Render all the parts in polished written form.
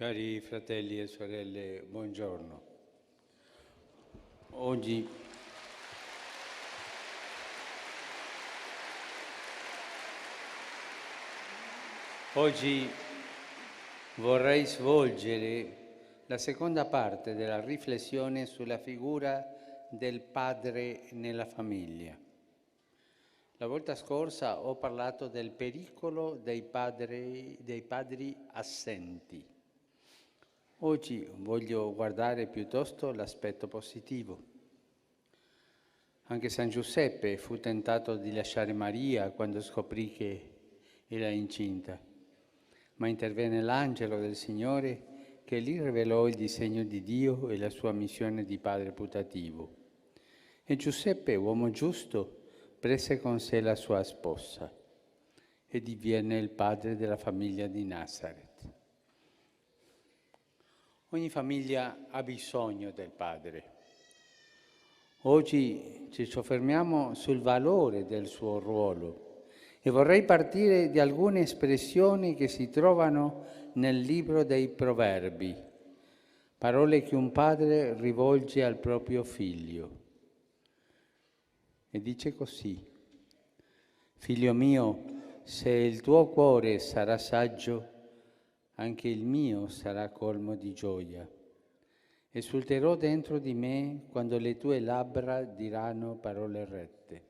Cari fratelli e sorelle, buongiorno. Oggi vorrei svolgere la seconda parte della riflessione sulla figura del padre nella famiglia. La volta scorsa ho parlato del pericolo dei padri assenti. Oggi voglio guardare piuttosto l'aspetto positivo. Anche San Giuseppe fu tentato di lasciare Maria quando scoprì che era incinta, ma intervenne l'angelo del Signore che gli rivelò il disegno di Dio e la sua missione di padre putativo. E Giuseppe, uomo giusto, prese con sé la sua sposa e divenne il padre della famiglia di Nazaret. Ogni famiglia ha bisogno del padre. Oggi ci soffermiamo sul valore del suo ruolo e vorrei partire di alcune espressioni che si trovano nel libro dei Proverbi, parole che un padre rivolge al proprio figlio. E dice così: figlio mio, se il tuo cuore sarà saggio, anche il mio sarà colmo di gioia. Esulterò dentro di me quando le tue labbra diranno parole rette.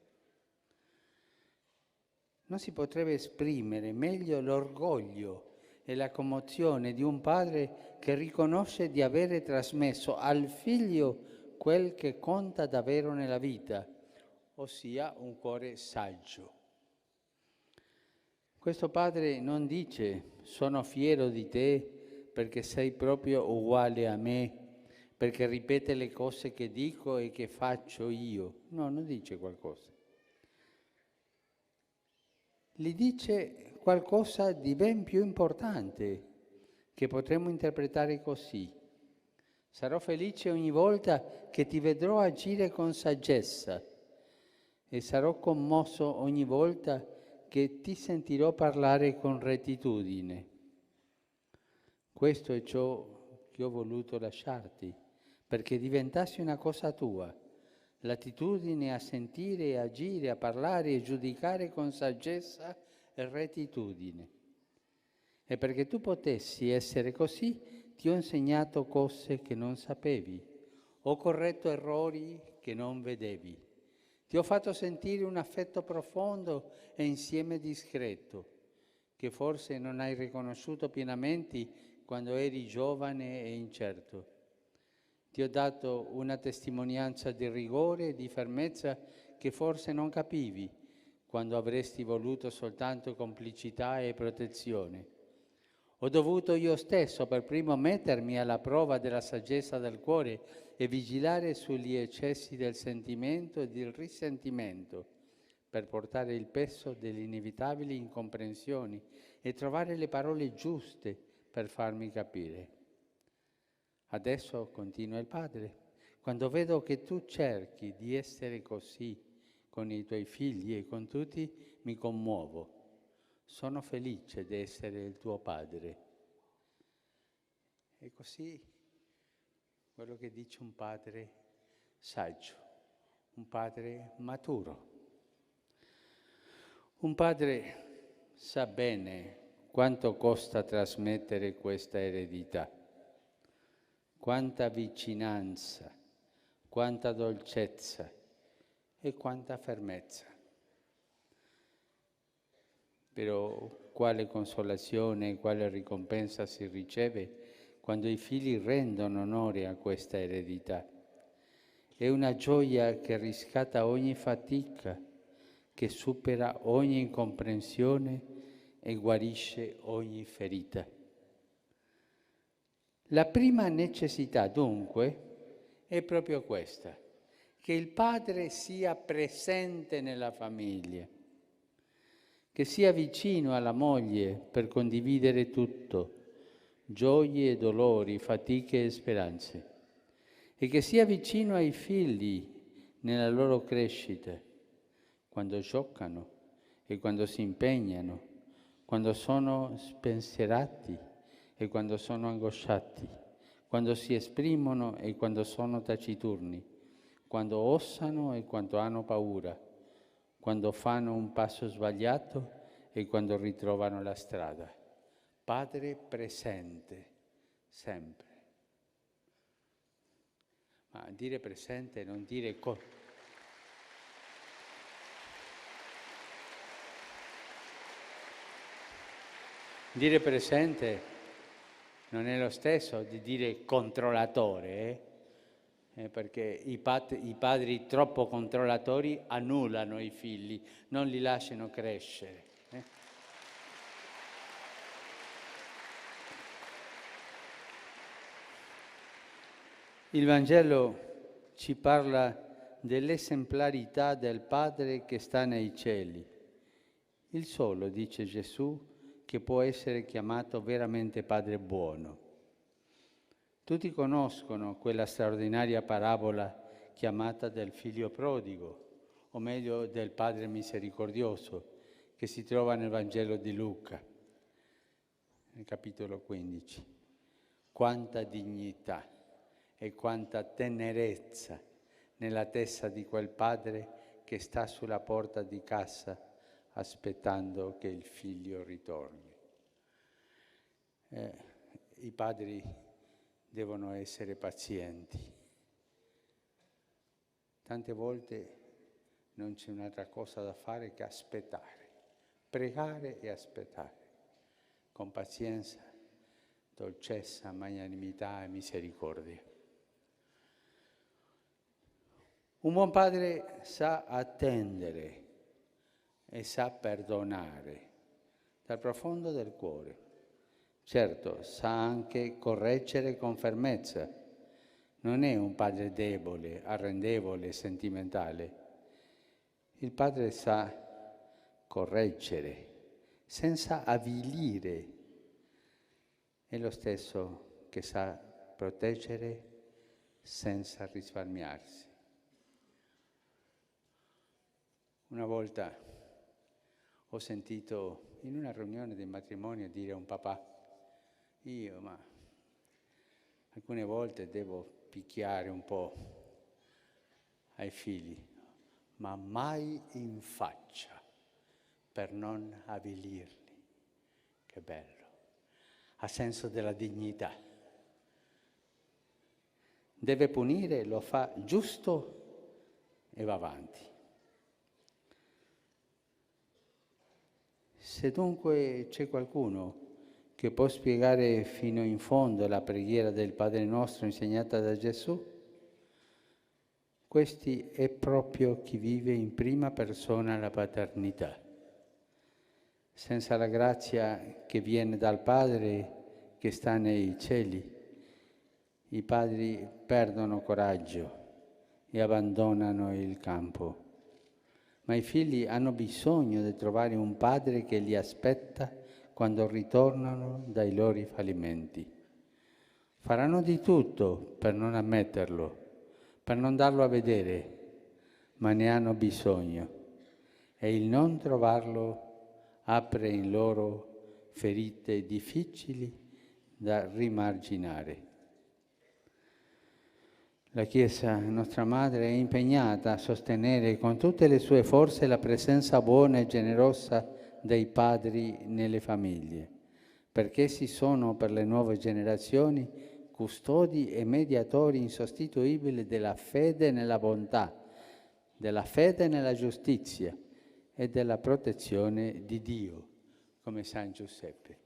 Non si potrebbe esprimere meglio l'orgoglio e la commozione di un padre che riconosce di avere trasmesso al figlio quel che conta davvero nella vita, ossia un cuore saggio. Questo padre non dice: sono fiero di te perché sei proprio uguale a me, perché ripete le cose che dico e che faccio io. No, non dice qualcosa. Gli dice qualcosa di ben più importante, che potremmo interpretare così: sarò felice ogni volta che ti vedrò agire con saggezza e sarò commosso ogni volta che ti sentirò parlare con rettitudine. Questo è ciò che ho voluto lasciarti, perché diventassi una cosa tua, l'attitudine a sentire e agire, a parlare e giudicare con saggezza e rettitudine. E perché tu potessi essere così, ti ho insegnato cose che non sapevi, ho corretto errori che non vedevi. Ti ho fatto sentire un affetto profondo e insieme discreto, che forse non hai riconosciuto pienamente quando eri giovane e incerto. Ti ho dato una testimonianza di rigore e di fermezza che forse non capivi quando avresti voluto soltanto complicità e protezione. Ho dovuto io stesso per primo mettermi alla prova della saggezza del cuore e vigilare sugli eccessi del sentimento e del risentimento per portare il peso delle inevitabili incomprensioni e trovare le parole giuste per farmi capire. Adesso, continua il padre, quando vedo che tu cerchi di essere così con i tuoi figli e con tutti, mi commuovo. Sono felice di essere il tuo padre. E così quello che dice un padre saggio, un padre maturo. Un padre sa bene quanto costa trasmettere questa eredità, quanta vicinanza, quanta dolcezza e quanta fermezza. Però quale consolazione, quale ricompensa si riceve quando i figli rendono onore a questa eredità. È una gioia che riscatta ogni fatica, che supera ogni incomprensione e guarisce ogni ferita. La prima necessità, dunque, è proprio questa, che il padre sia presente nella famiglia, che sia vicino alla moglie per condividere tutto, gioie e dolori, fatiche e speranze, e che sia vicino ai figli nella loro crescita, quando giocano e quando si impegnano, quando sono spensierati e quando sono angosciati, quando si esprimono e quando sono taciturni, quando osano e quando hanno paura, quando fanno un passo sbagliato e quando ritrovano la strada. Padre presente, sempre. Ma dire presente non dire dire presente non è lo stesso di dire controllatore, perché i padri troppo controllatori annullano i figli, non li lasciano crescere. Il Vangelo ci parla dell'esemplarità del Padre che sta nei cieli. Il solo, dice Gesù, che può essere chiamato veramente Padre buono. Tutti conoscono quella straordinaria parabola chiamata del figlio prodigo, o meglio del Padre misericordioso, che si trova nel Vangelo di Luca, nel capitolo 15. Quanta dignità e quanta tenerezza nella testa di quel padre che sta sulla porta di casa aspettando che il figlio ritorni. I padri devono essere pazienti. Tante volte non c'è un'altra cosa da fare che aspettare, pregare e aspettare, con pazienza, dolcezza, magnanimità e misericordia. Un buon padre sa attendere e sa perdonare dal profondo del cuore. Certo, sa anche correggere con fermezza. Non è un padre debole, arrendevole, sentimentale. Il padre sa correggere senza avvilire. È lo stesso che sa proteggere senza risparmiarsi. Una volta ho sentito in una riunione di matrimonio dire a un papà: ma alcune volte devo picchiare un po' ai figli, ma mai in faccia per non avvilirli. Che bello, ha senso della dignità. Deve punire, lo fa giusto e va avanti. Se dunque c'è qualcuno che può spiegare fino in fondo la preghiera del Padre nostro insegnata da Gesù, questi è proprio chi vive in prima persona la paternità. Senza la grazia che viene dal Padre che sta nei cieli, i padri perdono coraggio e abbandonano il campo. Ma i figli hanno bisogno di trovare un padre che li aspetta quando ritornano dai loro fallimenti. Faranno di tutto per non ammetterlo, per non darlo a vedere, ma ne hanno bisogno. E il non trovarlo apre in loro ferite difficili da rimarginare. La Chiesa, nostra Madre, è impegnata a sostenere con tutte le sue forze la presenza buona e generosa dei padri nelle famiglie, perché essi sono per le nuove generazioni custodi e mediatori insostituibili della fede nella bontà, della fede nella giustizia e della protezione di Dio, come San Giuseppe.